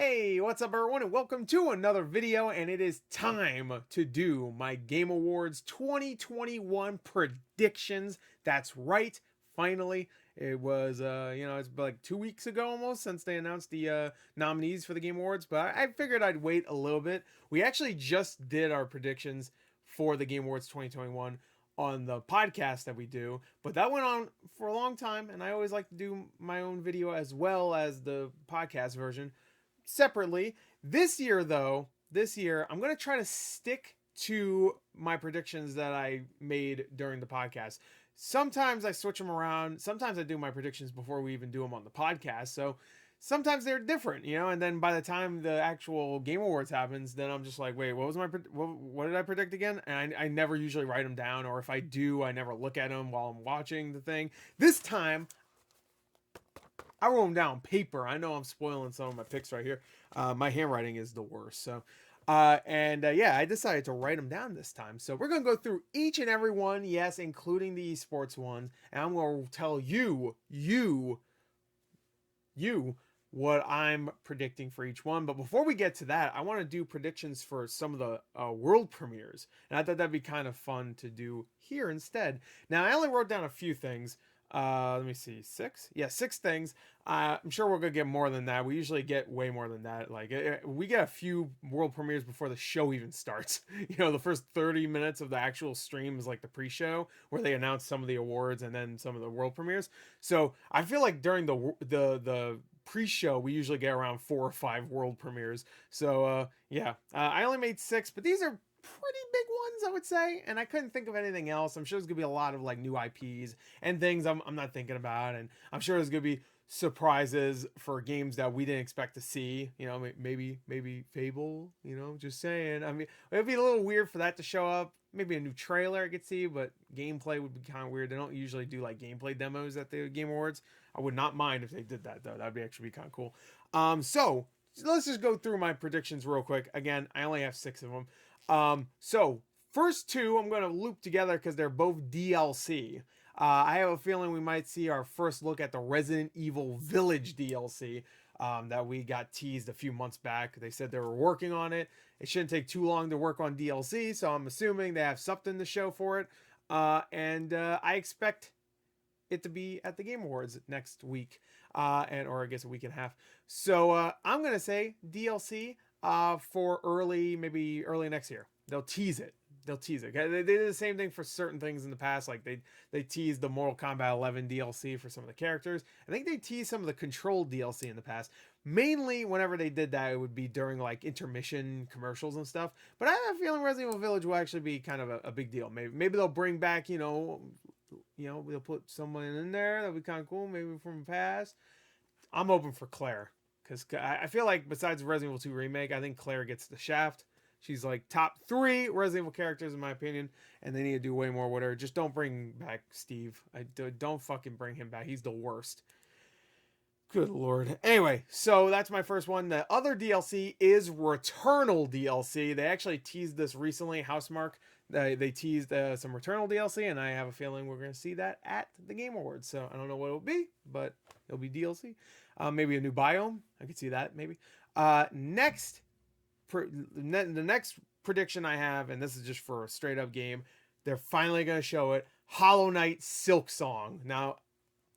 Hey, what's up everyone and welcome to another video, and it is time to do my Game Awards 2021 predictions. That's right, finally. It was it's like 2 weeks ago almost since they announced the nominees for the Game Awards, but I figured I'd wait a little bit. We actually just did our predictions for the Game Awards 2021 on the podcast that we do, but that went on for a long time, and I always like to do my own video as well as the podcast version separately. This year I'm going to try to stick to my predictions that I made during the podcast. Sometimes I switch them around. Sometimes I do my predictions before we even do them on the podcast. So sometimes they're different, and then by the time the actual Game Awards happens, then I'm just like, wait, what was what did I predict again? And I never usually write them down, or if I do, I never look at them while I'm watching the thing. This time I wrote them down on paper. I know I'm spoiling some of my picks right here. My handwriting is the worst. So, I decided to write them down this time. So we're going to go through each and every one, yes, including the esports ones. And I'm going to tell you, what I'm predicting for each one. But before we get to that, I want to do predictions for some of the world premieres. And I thought that'd be kind of fun to do here instead. Now, I only wrote down a few things. Let me see, six? Yeah, six things. I'm sure we're gonna get more than that. We usually get way more than that. Like we get a few world premieres before the show even starts. The first 30 minutes of the actual stream is like the pre-show where they announce some of the awards and then some of the world premieres. So I feel like during the pre-show we usually get around 4 or 5 world premieres. So I only made 6, but these are pretty big ones, I would say, and I couldn't think of anything else. I'm sure there's gonna be a lot of like new IPs and things I'm not thinking about, and I'm sure there's gonna be surprises for games that we didn't expect to see. Maybe Fable. Just saying. I mean, it'd be a little weird for that to show up. Maybe a new trailer I could see, but gameplay would be kind of weird. They don't usually do like gameplay demos at the Game Awards. I would not mind if they did that though. That'd be actually be kind of cool. So let's just go through my predictions real quick. Again, I only have 6 of them. So first 2 I'm going to loop together because they're both DLC. I have a feeling we might see our first look at the Resident Evil Village DLC that we got teased a few months back. They said they were working on it. It shouldn't take too long to work on DLC, so I'm assuming they have something to show for it. I expect it to be at the Game Awards next week, or I guess a week and a half. So I'm gonna say DLC for maybe early next year. They'll tease it. They did the same thing for certain things in the past. Like they teased the Mortal Kombat 11 DLC for some of the characters. I think they teased some of the Control DLC in the past. Mainly, whenever they did that, it would be during like intermission commercials and stuff. But I have a feeling Resident Evil Village will actually be kind of a big deal. Maybe they'll bring back, they'll put someone in there that'll be kind of cool. Maybe from the past. I'm open for Claire. Because I feel like besides Resident Evil 2 Remake, I think Claire gets the shaft. She's like top 3 Resident Evil characters in my opinion, and they need to do way more with her. Just don't bring back Steve. Don't fucking bring him back. He's the worst. Good lord. Anyway, so that's my first one. The other DLC is Returnal DLC. They actually teased this recently. Housemarque. They teased some Returnal DLC, and I have a feeling we're going to see that at the Game Awards. So I don't know what it'll be, but it'll be DLC. Maybe a new biome. I could see that maybe. The next prediction I have, and this is just for a straight up game, they're finally going to show it. Hollow Knight Silksong. Now,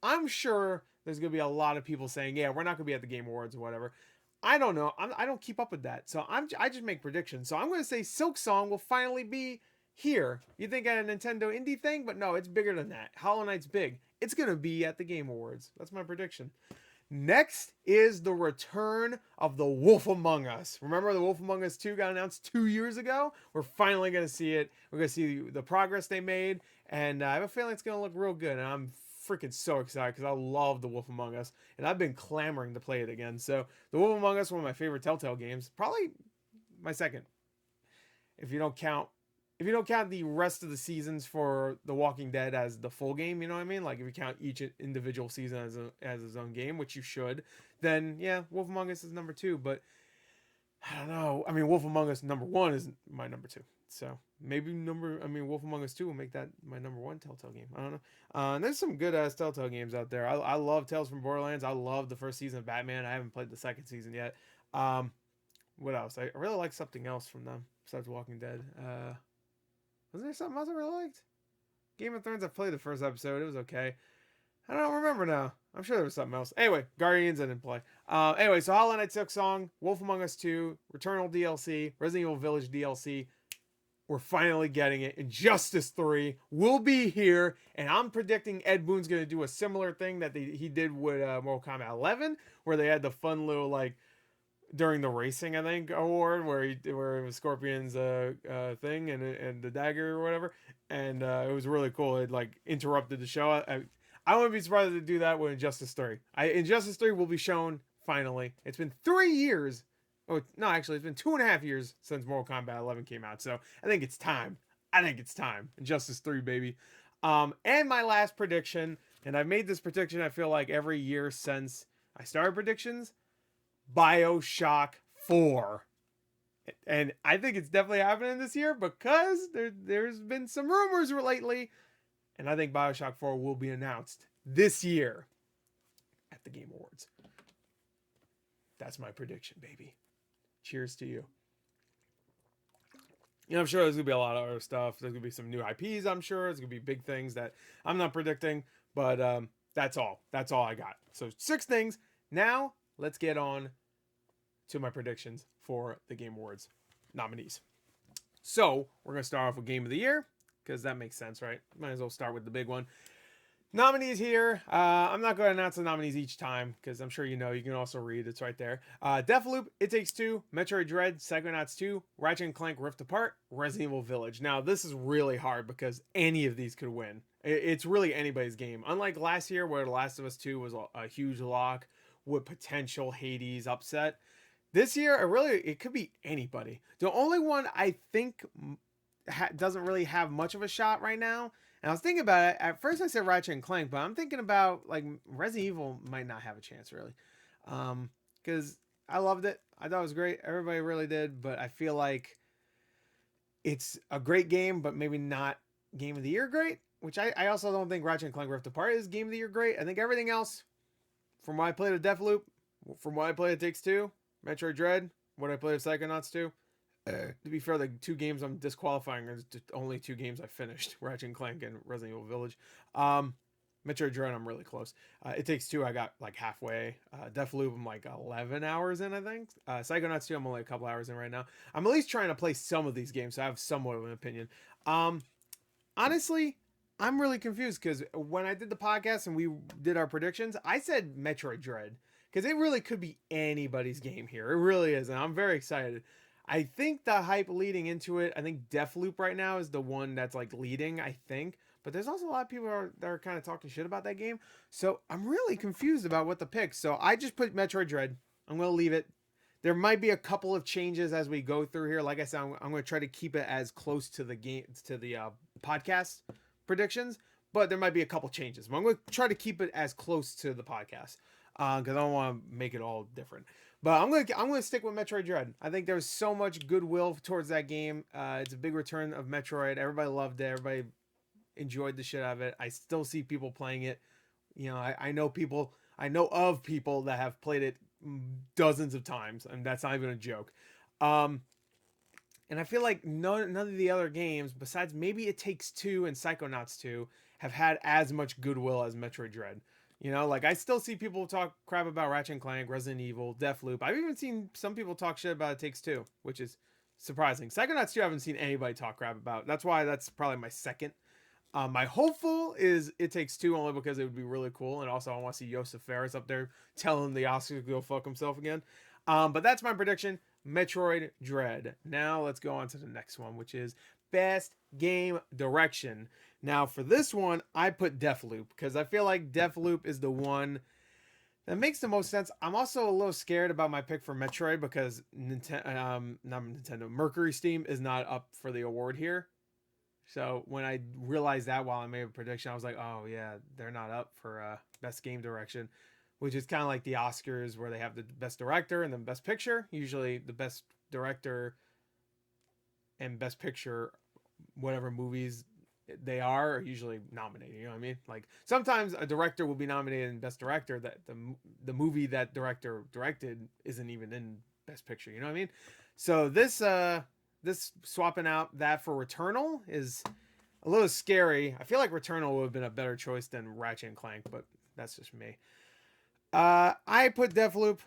I'm sure there's going to be a lot of people saying, yeah, we're not going to be at the Game Awards or whatever. I don't know. I don't keep up with that. So I just make predictions. So I'm going to say Silksong will finally be here. You think at a Nintendo indie thing? But no, it's bigger than that. Hollow Knight's big. It's going to be at the Game Awards. That's my prediction. Next is the return of The Wolf Among Us. Remember The Wolf Among Us 2 got announced 2 years ago? We're finally going to see it. We're going to see the progress they made. And I have a feeling it's going to look real good. And I'm freaking so excited because I love The Wolf Among Us. And I've been clamoring to play it again. So The Wolf Among Us, one of my favorite Telltale games. Probably my second. If you don't count the rest of the seasons for The Walking Dead as the full game, you know what I mean? Like if you count each individual season as its own game, which you should, then yeah, Wolf Among Us is number 2. But I don't know. I mean, Wolf Among Us number 1 is my number 2. So maybe Wolf Among Us 2 will make that my number 1 Telltale game. I don't know. And there's some good ass Telltale games out there. I love Tales from Borderlands. I love the first season of Batman. I haven't played the second season yet. What else? I really like something else from them besides Walking Dead. Was there something else I really liked? Game of Thrones. I played the first episode. It was okay. I don't remember now. I'm sure there was something else. Anyway, Guardians I didn't play. Anyway, so Hollow Knight Silk Song, Wolf Among Us 2, Returnal DLC, Resident Evil Village DLC. We're finally getting it. Injustice 3 will be here, and I'm predicting Ed Boon's going to do a similar thing that he did with Mortal Kombat 11, where they had the fun little, like, during the racing, I think, award, where it was Scorpion's thing and the dagger or whatever, and it was really cool. It, like, interrupted the show. I wouldn't be surprised to do that with Injustice 3. Injustice 3 will be shown, finally. It's been 3 years. Oh, no, actually, it's been 2.5 years since Mortal Kombat 11 came out, so I think it's time. Injustice 3, baby. And my last prediction, and I've made this prediction, I feel like, every year since I started predictions, BioShock 4. And I think it's definitely happening this year because there's been some rumors lately, and I think BioShock 4 will be announced this year at the Game Awards. That's my prediction, baby. Cheers to you. I'm sure there's going to be a lot of other stuff. There's going to be some new IPs, I'm sure. There's going to be big things that I'm not predicting. But that's all. That's all I got. So 6 things. Now, let's get on to my predictions for the Game Awards nominees. So, we're going to start off with Game of the Year, because that makes sense, right? Might as well start with the big one. Nominees here. I'm not going to announce the nominees each time, because I'm sure you know. You can also read. It's right there. Deathloop, It Takes Two, Metroid Dread, Psychonauts 2, Ratchet & Clank Rift Apart, Resident Evil Village. Now, this is really hard, because any of these could win. It's really anybody's game. Unlike last year, where The Last of Us 2 was a huge lock with potential Hades upset. This year, it could be anybody. The only one I think doesn't really have much of a shot right now, and I was thinking about it. At first I said Ratchet & Clank, but I'm thinking about, like, Resident Evil might not have a chance, really. Because I loved it. I thought it was great. Everybody really did, but I feel like it's a great game, but maybe not Game of the Year great, which I also don't think Ratchet & Clank Rift Apart is Game of the Year great. I think everything else, from what I played of Deathloop, from what I played of Takes Two, Metroid Dread, what I played of Psychonauts 2, to be fair, the 2 games I'm disqualifying are the only 2 games I finished, Ratchet & Clank and Resident Evil Village. Metroid Dread, I'm really close. It Takes Two, I got like halfway. Deathloop, I'm like 11 hours in, I think. Psychonauts 2, I'm only a couple hours in right now. I'm at least trying to play some of these games, so I have somewhat of an opinion. Honestly, I'm really confused, because when I did the podcast and we did our predictions, I said Metroid Dread, because it really could be anybody's game here. It really is, and I'm very excited. I think the hype leading into it, I think Deathloop right now is the one that's like leading, I think. But there's also a lot of people that are kind of talking shit about that game. So I'm really confused about what to pick. So I just put Metroid Dread. I'm going to leave it. There might be a couple of changes as we go through here. Like I said, I'm going to try to keep it as close to the game, to the podcast predictions. But there might be a couple changes. But I'm going to try to keep it as close to the podcast. Because I don't want to make it all different. But I'm gonna stick with Metroid Dread. I think there's so much goodwill towards that game. It's a big return of Metroid. Everybody loved it. Everybody enjoyed the shit out of it. I still see people playing it. I know of people that have played it dozens of times, and that's not even a joke. And I feel like none of the other games, besides maybe It Takes Two and Psychonauts 2, have had as much goodwill as Metroid Dread. Like, I still see people talk crap about Ratchet & Clank, Resident Evil, Deathloop. I've even seen some people talk shit about It Takes Two, which is surprising. Psychonauts 2 I haven't seen anybody talk crap about. That's why that's probably my second. My hopeful is It Takes Two, only because it would be really cool. And also I want to see Joseph Fares up there telling the Oscars to go fuck himself again. But that's my prediction. Metroid Dread. Now let's go on to the next one, which is Best Game Direction. Now, for this one, I put Deathloop, because I feel like Deathloop is the one that makes the most sense. I'm also a little scared about my pick for Metroid, because Mercury Steam is not up for the award here. So when I realized that while I made a prediction, I was like, oh yeah, they're not up for Best Game Direction, which is kind of like the Oscars, where they have the Best Director and then Best Picture. Usually the Best Director and Best Picture, whatever movies they are usually nominated. You know what I mean? Like, sometimes a director will be nominated in Best Director that the movie that director directed isn't even in Best Picture. You know what I mean? So this swapping out that for Returnal is a little scary. I feel like Returnal would have been a better choice than Ratchet and Clank, but that's just me. I put Deathloop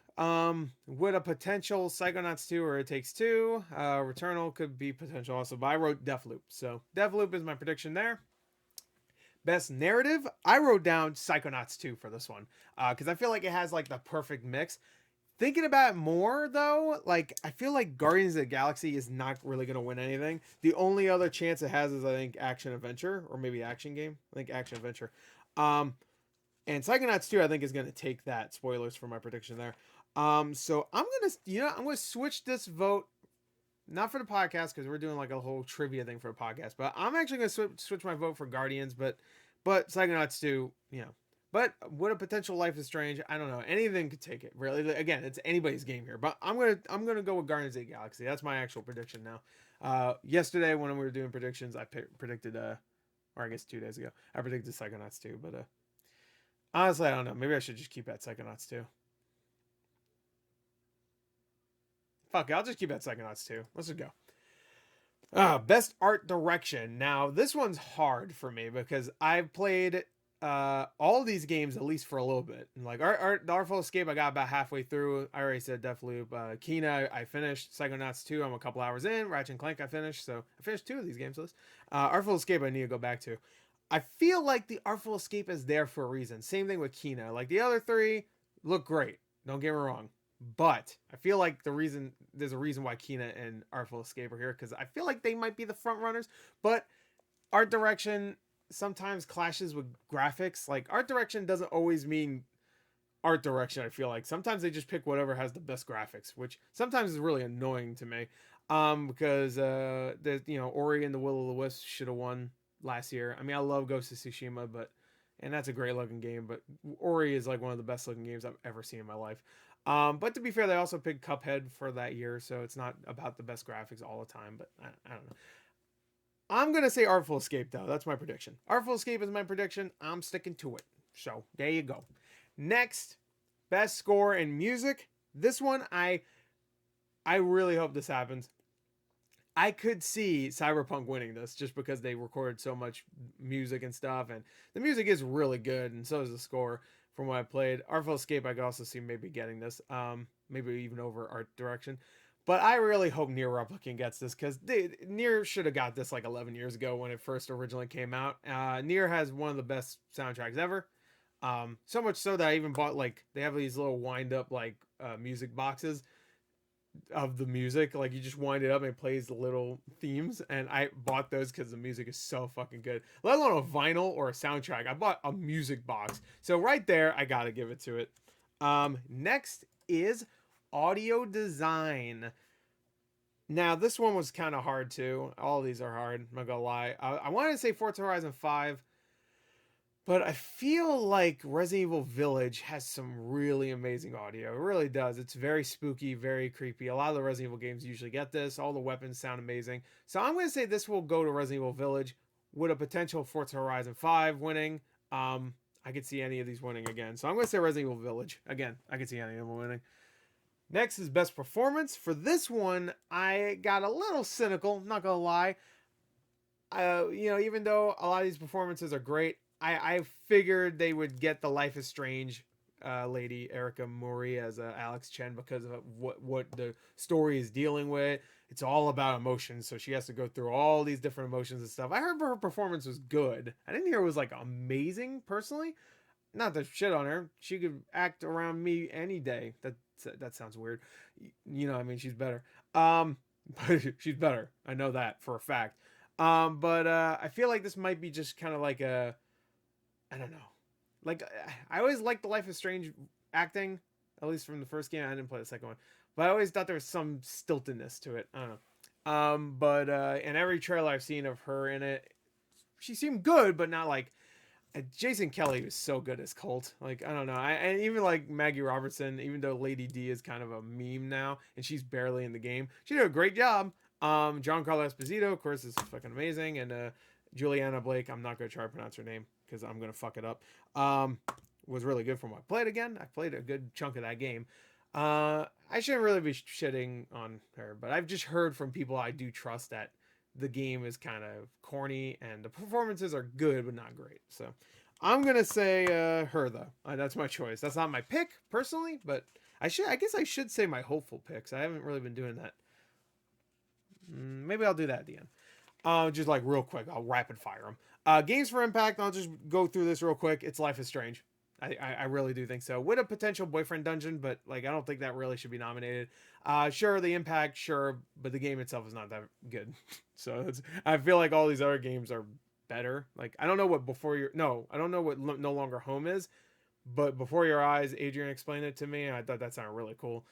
with a potential Psychonauts 2 or It Takes Two. Returnal could be potential also, but I wrote Deathloop. So Deathloop is my prediction there. Best narrative, I wrote down Psychonauts 2 for this one because I feel like it has like the perfect mix. Thinking about it more though, like I feel like Guardians of the Galaxy is not really going to win anything. The only other chance it has is I think action adventure or maybe action game. I think action adventure. Um, and Psychonauts 2 I think is going to take that. Spoilers for my prediction there. So I'm gonna switch this vote not for the podcast because we're doing like a whole trivia thing for a podcast, but I'm actually gonna switch my vote for Guardians, but Psychonauts 2, but what a potential Life is Strange. I don't know. Anything could take it. Really, again, it's anybody's game here. But I'm gonna go with Guardians of the Galaxy. That's my actual prediction now. Yesterday when we were doing predictions, I predicted or I guess 2 days ago, I predicted Psychonauts 2. But honestly, I don't know. Maybe I should just keep at Psychonauts 2. Fuck it, I'll just keep at Psychonauts 2. Let's just go. Best art direction. Now this one's hard for me because I've played all of these games at least for a little bit. And like the Artful Escape I got about halfway through. I already said Deathloop. Kena I finished. Psychonauts 2 I'm a couple hours in. Ratchet and Clank I finished. So I finished 2 of these games. Artful Escape I need to go back to. I feel like the Artful Escape is there for a reason. Same thing with Kena. Like the other 3 look great. Don't get me wrong. But I feel like there's a reason why Kena and Artful Escape are here because I feel like they might be the front runners. But art direction sometimes clashes with graphics. Like art direction doesn't always mean art direction. I feel like sometimes they just pick whatever has the best graphics, which sometimes is really annoying to me. Because Ori and the Will of the Wisp should have won last year. I mean, I love Ghost of Tsushima, and that's a great looking game. But Ori is like one of the best looking games I've ever seen in my life. But to be fair, they also picked Cuphead for that year, so it's not about the best graphics all the time. But I don't know. I'm going to say Artful Escape, though. That's my prediction. Artful Escape is my prediction. I'm sticking to it. So, there you go. Next, best score in music. This one, I really hope this happens. I could see Cyberpunk winning this just because they recorded so much music and stuff. And the music is really good, and so is the score from what I played. Artful Escape, I could also see maybe getting this. Maybe even over art direction. But I really hope Nier Replicant gets this because Nier should have got this like 11 years ago when it first originally came out. Nier has one of the best soundtracks ever. So much so that I even bought they have these little wind up music boxes of the music. Like you just wind it up and it plays the little themes. And I bought those because the music is so fucking good. Let alone a vinyl or a soundtrack. I bought a music box. So right there, I got to give it to it. Next is audio design. Now this one was kind of hard too. All of these are hard, I'm not gonna lie. I wanted to say Forza Horizon 5, but I feel like Resident Evil Village has some really amazing audio. It really does. It's very spooky, very creepy. A lot of the Resident Evil games usually get this. All the weapons sound amazing. So I'm gonna say this will go to Resident Evil Village with a potential Forza Horizon 5 winning. I could see any of these winning again. So I'm gonna say Resident Evil Village. Again, I could see any of them winning. Next is best performance. For this one, I got a little cynical, not gonna lie. Even though a lot of these performances are great, I figured they would get the Life is Strange lady Erica Mori as Alex Chen because of what the story is dealing with. It's all about emotions, so she has to go through all these different emotions and stuff. I heard her performance was good. I didn't hear it was amazing personally. Not to shit on her. She could act around me any day. That sounds weird. I mean, she's better. But she's better. I know that for a fact. But I feel like this might be just kind of like I don't know. I always liked the Life is Strange acting, at least from the first game. I didn't play the second one, but I always thought there was some stiltedness to it. I don't know. But in every trailer I've seen of her in it, she seemed good, but not Jason Kelly was so good as Colt. I don't know. And even Maggie Robertson, even though Lady D is kind of a meme now and she's barely in the game, she did a great job. Giancarlo Esposito, of course, is fucking amazing. And Juliana Blake, I'm not going to try to pronounce her name because I'm going to fuck it up. Was really good from what I played again. I played a good chunk of that game. I I shouldn't really be shitting on her, but I've just heard from people I do trust that the game is kind of corny and the performances are good but not great. So I'm gonna say her though. That's my choice. That's not my pick personally, but I guess I should say my hopeful picks. I haven't really been doing that. Maybe I'll do that at the end. Just like real quick, I'll rapid fire them. Games for Impact. I'll just go through this real quick. It's Life is Strange. I really do think so. With a potential boyfriend dungeon, but like I don't think that really should be nominated. Sure, the impact, sure, but the game itself is not that good. So I feel like all these other games are better. Like I don't know what before your no, I don't know what No Longer Home is, but Before Your Eyes, Adrian explained it to me, and I thought that sounded really cool.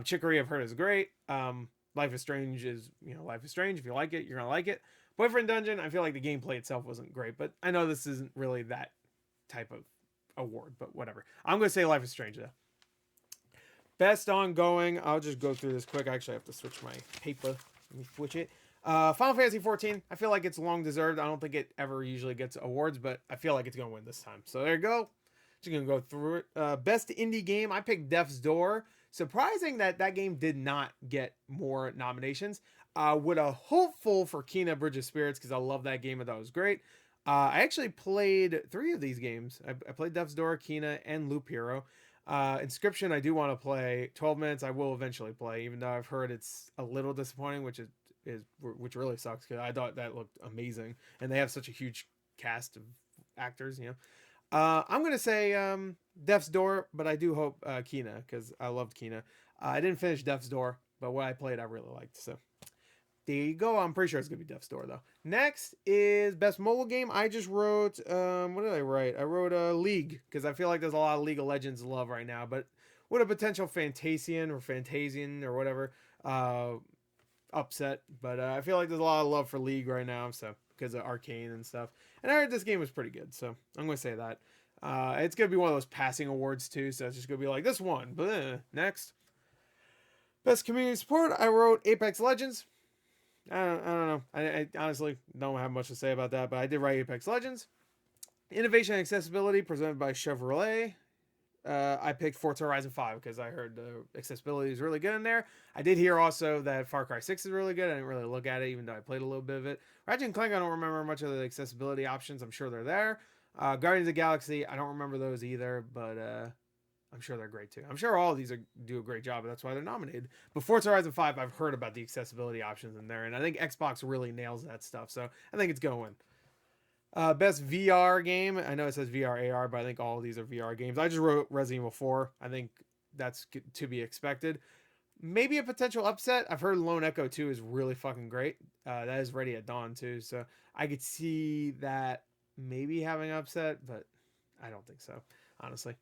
Chicory I've heard is great. Life is Strange is Life is Strange. If you like it, you're gonna like it. Boyfriend Dungeon, I feel like the gameplay itself wasn't great, but I know this isn't really that type of award, but whatever. I'm gonna say Life is Strange though. Best ongoing. I'll just go through this quick. I actually have to switch my paper. Let me switch it. Final Fantasy 14. I feel like it's long deserved. I don't think it ever usually gets awards, but I feel like it's gonna win this time. So there you go. Just gonna go through it. Best indie game. I picked Death's Door. Surprising that game did not get more nominations. With a hopeful for Kena Bridge of Spirits because I love that game and that was great. I actually played 3 of these games. I played Death's Door, Kena, and Loop Hero. Inscription, I do want to play. 12 Minutes, I will eventually play, even though I've heard it's a little disappointing, which really sucks because I thought that looked amazing, and they have such a huge cast of actors. I'm gonna say Death's Door, but I do hope Kena because I loved Kena. I didn't finish Death's Door, but what I played I really liked. So there you go. I'm pretty sure it's gonna be Death's Door though. Next is best mobile game. I just wrote what did I write? I wrote League because I feel like there's a lot of League of Legends love right now, but with a potential Fantasian or whatever upset. But I feel like there's a lot of love for League right now, so because of Arcane and stuff. And I heard this game was pretty good, so I'm gonna say that. It's gonna be one of those passing awards too, so it's just gonna be like this one. But next, best community support. I wrote Apex Legends. I don't know. I honestly don't have much to say about that, but I did write Apex Legends. Innovation and accessibility presented by Chevrolet. I picked Forza Horizon 5 because I heard the accessibility is really good in there. I did hear also that Far Cry 6 is really good. I didn't really look at it, even though I played a little bit of it. Ratchet and Clank, I don't remember much of the accessibility options. I'm sure they're there. Guardians of the Galaxy, I don't remember those either, but I'm sure they're great too. I'm sure all of these do a great job, and that's why they're nominated. But Forza Horizon 5, I've heard about the accessibility options in there, and I think Xbox really nails that stuff, so I think it's going to win. Best VR game. I know it says VR AR, but I think all of these are VR games. I just wrote Resident Evil 4. I think that's to be expected. Maybe a potential upset. I've heard Lone Echo 2 is really fucking great. That is Ready at Dawn too, so I could see that maybe having an upset, but I don't think so, honestly.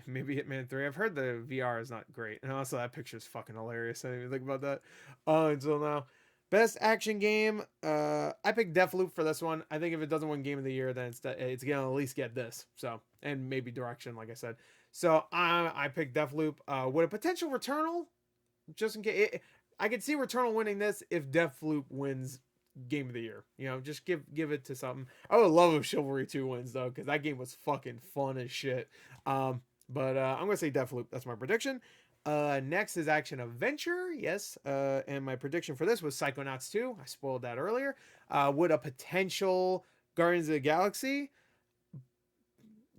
Maybe Hitman 3. I've heard the VR is not great, and also that picture is fucking hilarious. I didn't even think about that until now. Best action game. I picked Deathloop for this one. I think if it doesn't win Game of the Year, then it's gonna at least get this. So, and maybe direction, like I said. So I picked Deathloop. With a potential Returnal, just in case. I could see Returnal winning this if Deathloop wins Game of the Year. Just give it to something. I would love if Chivalry 2 wins though, because that game was fucking fun as shit. But I'm gonna say Deathloop. That's my prediction. Next is action adventure, yes. And my prediction for this was Psychonauts 2. I spoiled that earlier. With a potential Guardians of the Galaxy.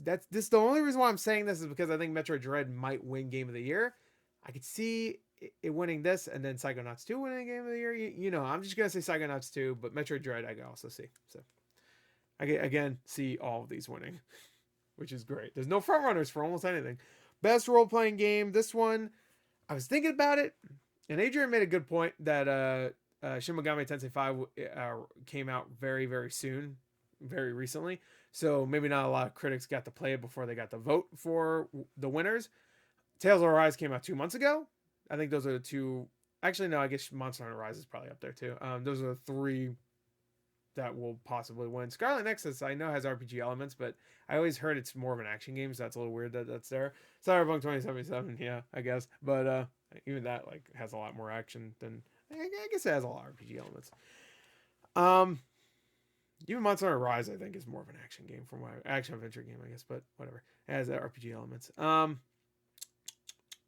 The only reason why I'm saying this is because I think Metroid Dread might win Game of the Year. I could see it winning this and then Psychonauts 2 winning Game of the Year. I'm just gonna say Psychonauts 2, but Metroid Dread I can also see. So I can again see all of these winning, which is great. There's no front runners for almost anything. Best role-playing game. This one, I was thinking about it, and Adrian made a good point that Shin Megami Tensei 5 came out very, very soon, very recently. So maybe not a lot of critics got to play it before they got to vote for the winners. Tales of Arise came out 2 months ago. I think those are the two. Actually, no, I guess Monster Hunter Rise is probably up there too. Those are the 3 that will possibly win. Scarlet Nexus, I know, has RPG elements, but I always heard it's more of an action game, so that's a little weird that that's there. Cyberpunk 2077, yeah, I guess. But even that has a lot more action than I guess it has a lot of RPG elements. Even Monster Hunter Rise, I think, is more of an action game from my action adventure game, I guess, but whatever. It has that RPG elements.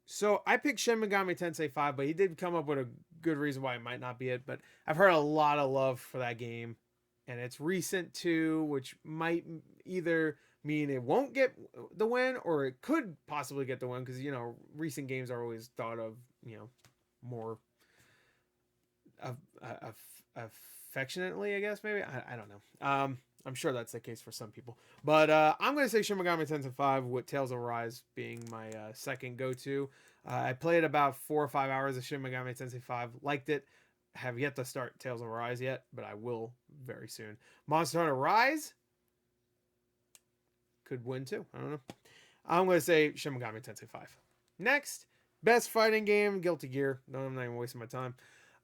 So I picked Shin Megami Tensei 5, but he did come up with a good reason why it might not be it. But I've heard a lot of love for that game, and it's recent too, which might either mean it won't get the win or it could possibly get the win because recent games are always thought of more of, affectionately, I guess maybe I don't know. I'm sure that's the case for some people, but I'm gonna say Shin Megami Tensei 5 with Tales of Arise being my second go-to. I played about 4 or 5 hours of Shin Megami Tensei 5, liked it. Have yet to start Tales of Arise yet, but I will very soon. Monster Hunter Rise could win too. I don't know. I'm gonna say Shin Megami Tensei 5. Next, best fighting game, Guilty Gear. No, I'm not even wasting my time.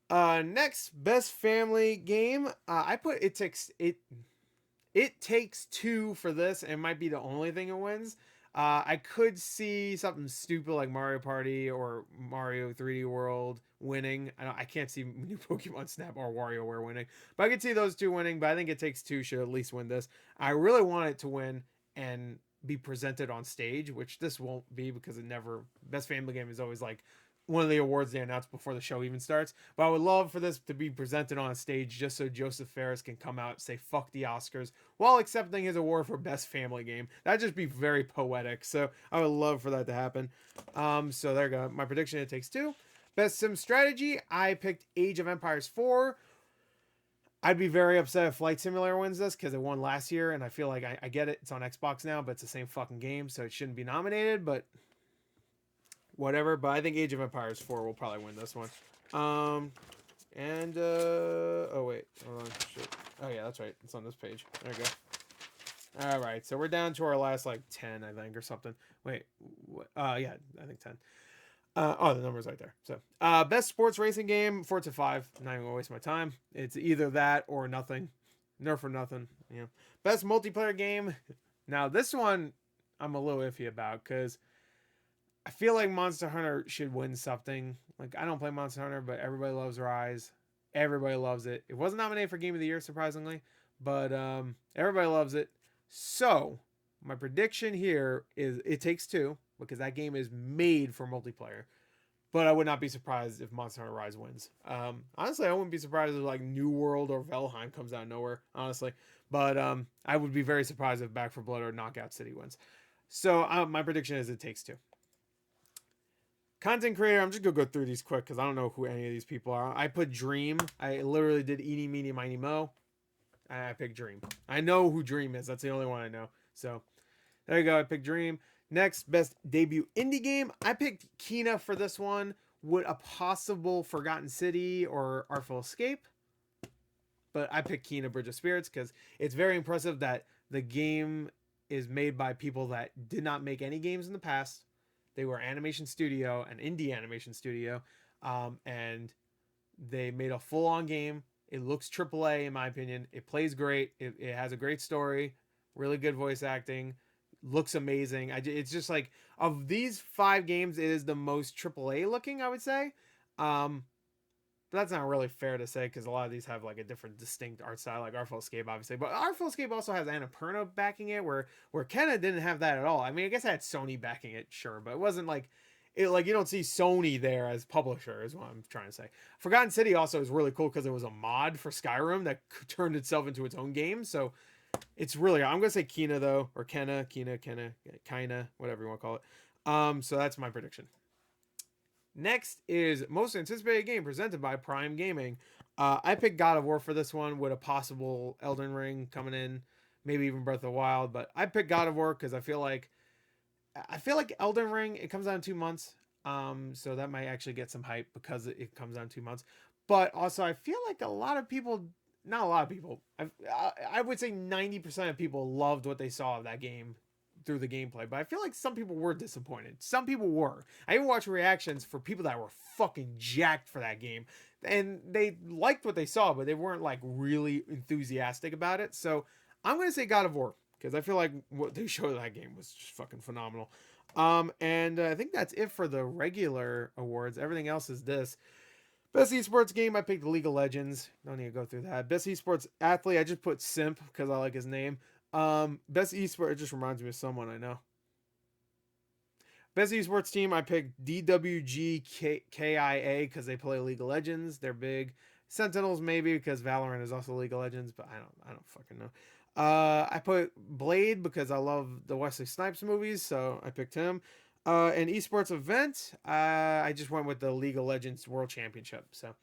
Next, best family game. I put It Takes Two for this, and it might be the only thing it wins. I could see something stupid like Mario Party or Mario 3D World winning. I can't see new Pokemon Snap or WarioWare winning, but I could see those two winning. But I think It Takes Two should at least win this. I really want it to win and be presented on stage, which this won't be because it never. Best family game is always like one of the awards they announce before the show even starts. But I would love for this to be presented on a stage just so Joseph Ferris can come out and say fuck the Oscars while accepting his award for best family game. That'd just be very poetic. So I would love for that to happen. So there you go. My prediction, It Takes Two. Best sim strategy, I picked Age of Empires 4. I'd be very upset if Flight Simulator wins this because it won last year, and I feel like I get it. It's on Xbox now, but it's the same fucking game, so it shouldn't be nominated, but whatever. But I think Age of Empires 4 will probably win this one. Oh wait, hold on, shit. Oh yeah, that's right. It's on this page. There you go. All right, so we're down to our last like 10, I think, or something. Wait, yeah, I think 10. The number's right there. So, best sports racing game, Forza 5. I'm not even gonna waste my time. It's either that or nothing. Nerf or nothing. Best multiplayer game. Now this one I'm a little iffy about because I feel like Monster Hunter should win something. Like, I don't play Monster Hunter, but everybody loves Rise. Everybody loves it. It wasn't nominated for Game of the Year, surprisingly, but everybody loves it. So my prediction here is It Takes Two because that game is made for multiplayer. But I would not be surprised if Monster Hunter Rise wins. Honestly, I wouldn't be surprised if like New World or Valheim comes out of nowhere. Honestly, but I would be very surprised if Back 4 Blood or Knockout City wins. So my prediction is It Takes Two. Content creator, I'm just gonna go through these quick because I don't know who any of these people are. I put Dream. I literally did Eeny, Meeny, Miny, Mo. I picked Dream. I know who Dream is. That's the only one I know. So there you go. I picked Dream. Next, best debut indie game. I picked Kena for this one. Would a possible Forgotten City or Artful Escape? But I picked Kena Bridge of Spirits because it's very impressive that the game is made by people that did not make any games in the past. They were animation studio, an indie animation studio, and they made a full-on game. It looks AAA in my opinion. It plays great. It has a great story, really good voice acting, looks amazing. It's just like, of these 5 games, it is the most AAA looking, I would say. But that's not really fair to say because a lot of these have like a different distinct art style, like Artful Escape, obviously. But Artful Escape also has Annapurna backing it, where Kena didn't have that at all. I mean, I guess I had Sony backing it, sure, but it wasn't like it. Like, you don't see Sony there as publisher, is what I'm trying to say. Forgotten City also is really cool because it was a mod for Skyrim that turned itself into its own game. So it's really, I'm gonna say Kena though, or Kena, whatever you want to call it. So that's my prediction. Next is most anticipated game presented by Prime Gaming. I picked God of War for this one with a possible Elden Ring coming in, maybe even Breath of the Wild. But I picked God of War because I feel like Elden Ring, it comes out in 2 months, so that might actually get some hype because it comes out in 2 months. But also, I feel like a lot of people, not a lot of people, I would say 90% of people loved what they saw of that game through the gameplay, but I feel like some people were disappointed. Some people were. I even watched reactions for people that were fucking jacked for that game, and they liked what they saw, but they weren't like really enthusiastic about it. So I'm gonna say God of War because I feel like what they showed in that game was just fucking phenomenal. And I think that's it for the regular awards. Everything else is this. Best esports game, I picked League of Legends. Don't need to go through that. Best esports athlete, I just put Simp because I like his name. Best esports, it just reminds me of someone I know. Best esports team, I picked DWGKIA because they play League of Legends. They're big. Sentinels maybe because Valorant is also League of Legends, but I don't fucking know. I put Blade because I love the Wesley Snipes movies, so I picked him. An esports event, I just went with the League of Legends World Championship. So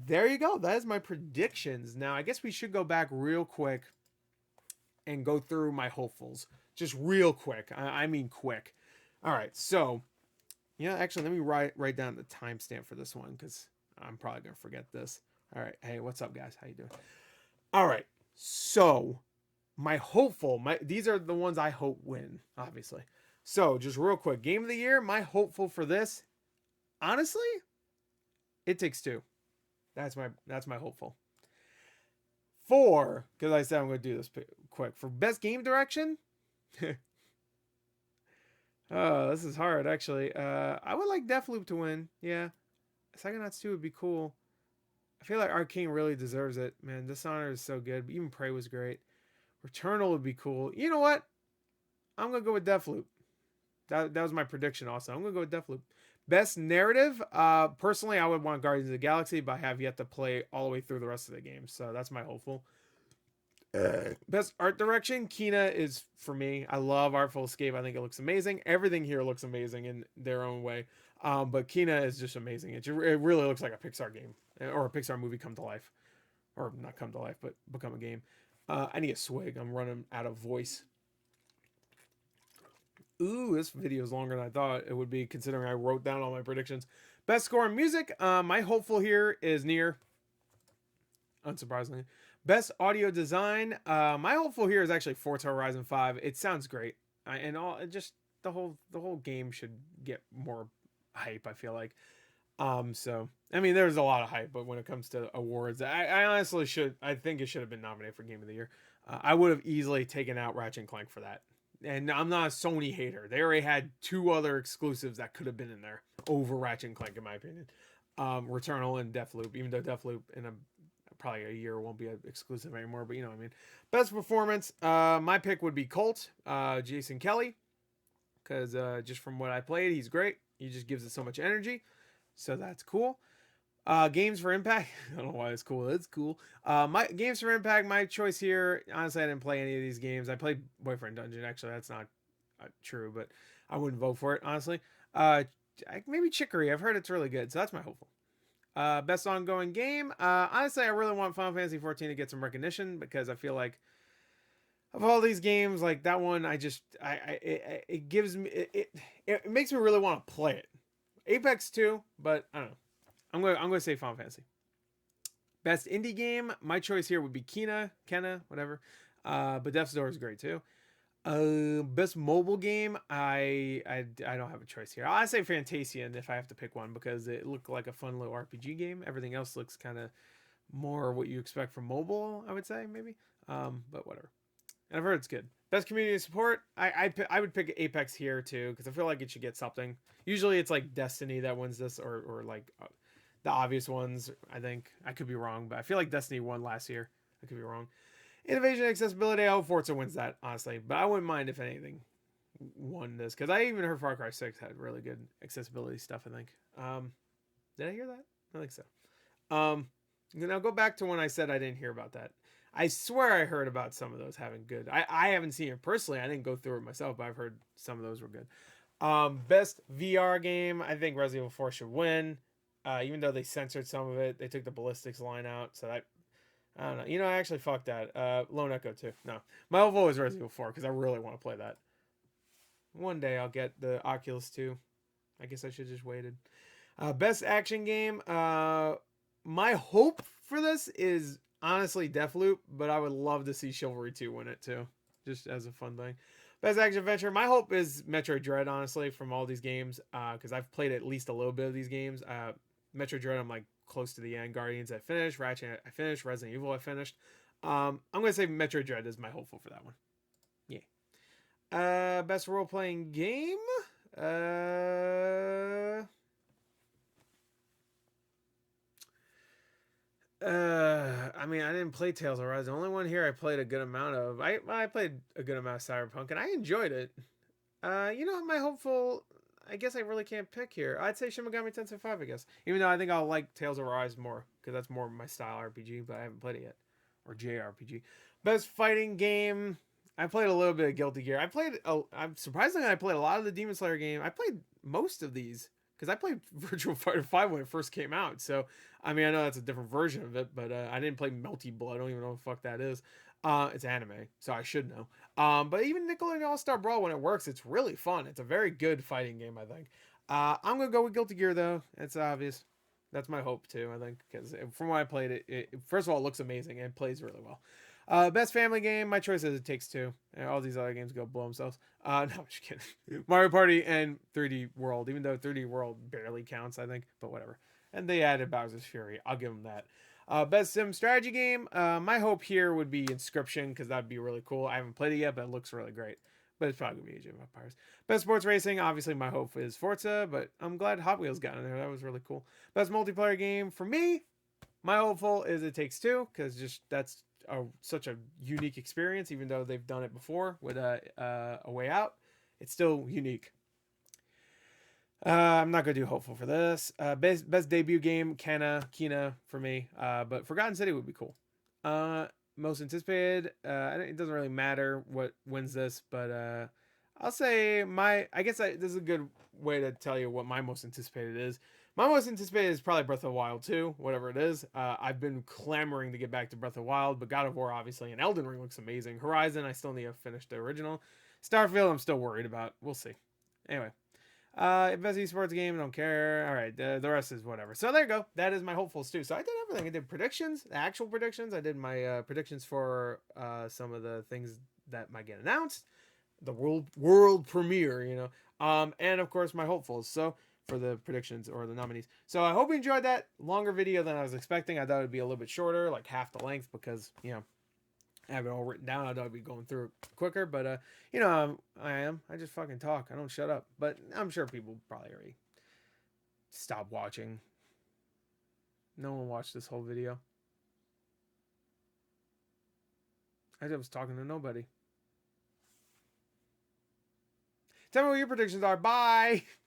there you go. That is my predictions. Now I guess we should go back real quick and go through my hopefuls, just real quick. I mean quick. All right, so yeah, actually, let me write down the timestamp for this one because I'm probably gonna forget this. All right, hey, what's up, guys? How you doing? All right, so my hopeful, these are the ones I hope win, obviously. So just real quick, game of the year, my hopeful for this, honestly, It Takes Two. That's my hopeful. For, because I said I'm gonna do this quick, for best game direction. Oh, this is hard actually. I would like Deathloop to win. Yeah, Psychonauts 2 would be cool. I feel like Arcane really deserves it, man. Dishonored is so good. Even Prey was great. Returnal would be cool. You know what? I'm gonna go with Deathloop. That was my prediction. Also, I'm gonna go with Deathloop. Best narrative. Personally, I would want Guardians of the Galaxy, but I have yet to play all the way through the rest of the game, so that's my hopeful. Best art direction, Kina is for me. I love Artful Escape. I think it looks amazing. Everything here looks amazing in their own way. But Kina is just amazing. It really looks like a Pixar game or a Pixar movie come to life, or not come to life, but become a game. I need a swig. I'm running out of voice. Ooh, this video is longer than I thought it would be, considering I wrote down all my predictions. Best score in music. My hopeful here is Nier. Unsurprisingly. Best audio design. My hopeful here is actually Forza Horizon 5. It sounds great, and all just the whole game should get more hype. I feel like. So I mean, there's a lot of hype, but when it comes to awards, I honestly should. I think it should have been nominated for Game of the Year. I would have easily taken out Ratchet and Clank for that. And I'm not a Sony hater. They already had two other exclusives that could have been in there over Ratchet and Clank, in my opinion. Returnal and Deathloop, even though Deathloop in probably a year won't be exclusive anymore, but you know what I mean. Best performance, my pick would be Colt, Jason Kelly, because just from what I played, he's great. He just gives it so much energy, so that's cool. Games for Impact. I don't know why it's cool. It's cool. My games for Impact. My choice here. Honestly, I didn't play any of these games. I played Boyfriend Dungeon. Actually, that's not true, but I wouldn't vote for it honestly. Maybe Chicory. I've heard it's really good, so that's my hopeful. Best ongoing game. Honestly, I really want Final Fantasy 14 to get some recognition because I feel like of all these games, like that one, it gives me it makes me really want to play it. Apex too, but I don't know. I'm going to say Final Fantasy. Best indie game. My choice here would be Kenna, whatever. But Death's Door is great too. Best mobile game. I don't have a choice here. I say Fantasian if I have to pick one because it looked like a fun little RPG game. Everything else looks kind of more what you expect from mobile. I would say maybe. But whatever. And I've heard it's good. Best community support. I would pick Apex here too because I feel like it should get something. Usually it's like Destiny that wins this or like the obvious ones. I think I could be wrong, but I feel like Destiny won last year. I could be wrong. Innovation and accessibility. I hope Forza wins that, honestly, but I wouldn't mind if anything won this because I even heard Far Cry 6 had really good accessibility stuff. I think. Did I hear that? I think so. Now go back to when I said I didn't hear about that. I swear I heard about some of those having good. I haven't seen it personally. I didn't go through it myself, but I've heard some of those were good. Best VR game. I think Resident Evil 4 should win. Even though they censored some of it, they took the ballistics line out. So that, I don't know. You know, I actually fucked that. Lone Echo too. No, my overall is Resident Evil 4 because I really want to play that. One day I'll get the Oculus 2. I guess I should just waited. Best action game. My hope for this is honestly Deathloop, but I would love to see Chivalry 2 win it too, just as a fun thing. Best action adventure. My hope is Metroid Dread, honestly, from all these games, because I've played at least a little bit of these games. Metroid Dread, I'm like close to the end. Guardians, I finished. Ratchet, I finished. Resident Evil, I finished. I'm gonna say Metroid Dread is my hopeful for that one. Yeah. Best role playing game. I mean, I didn't play Tales of Rise. The only one here I played a good amount of. I played a good amount of Cyberpunk, and I enjoyed it. You know, my hopeful. I guess I really can't pick here. I'd say Shin Megami Tensei 5, I guess. Even though I think I'll like Tales of Arise more, because that's more my style RPG, but I haven't played it yet. Or JRPG. Best fighting game. I played a little bit of Guilty Gear. I'm surprisingly, I played a lot of the Demon Slayer game. I played most of these, because I played Virtual Fighter 5 when it first came out. So, I mean, I know that's a different version of it, but I didn't play Melty Blood. I don't even know what the fuck that is. It's anime, so I should know. But even Nickelodeon All Star Brawl, when it works, it's really fun. It's a very good fighting game, I think. I'm gonna go with Guilty Gear though. It's obvious. That's my hope too. I think because from what I played, it first of all it looks amazing and it plays really well. Best family game, my choice is It Takes Two. And all these other games go blow themselves. No, I'm just kidding. Mario Party and 3D World, even though 3D World barely counts, I think, but whatever. And they added Bowser's Fury. I'll give them that. Best sim strategy game. My hope here would be Inscription because that'd be really cool. I haven't played it yet, but it looks really great. But it's probably gonna be Age of Empires. Best sports racing. Obviously, my hope is Forza, but I'm glad Hot Wheels got in there. That was really cool. Best multiplayer game for me. My hopeful is It Takes Two because just that's such a unique experience. Even though they've done it before with a Way Out, it's still unique. I'm not gonna do hopeful for this. Best debut game, Kena for me. But Forgotten City would be cool. Most anticipated. It doesn't really matter what wins this, but I'll say this is a good way to tell you what my most anticipated is. My most anticipated is probably Breath of the Wild 2, whatever it is. I've been clamoring to get back to Breath of the Wild, but God of War obviously and Elden Ring looks amazing. Horizon, I still need to finish the original. Starfield, I'm still worried about. We'll see. Anyway. Best esports game, don't care. All right, the rest is whatever. So there you go. That is my hopefuls too. So I did everything. I did predictions, actual predictions. I did my predictions for some of the things that might get announced, the world premiere, and of course my hopefuls. So for the predictions or the nominees. So I hope you enjoyed that longer video than I was expecting. I thought it would be a little bit shorter, like half the length, because I have it all written down. I thought I'd be going through it quicker, but I am. I just fucking talk. I don't shut up. But I'm sure people probably already stopped watching. No one watched this whole video. I just was talking to nobody. Tell me what your predictions are. Bye.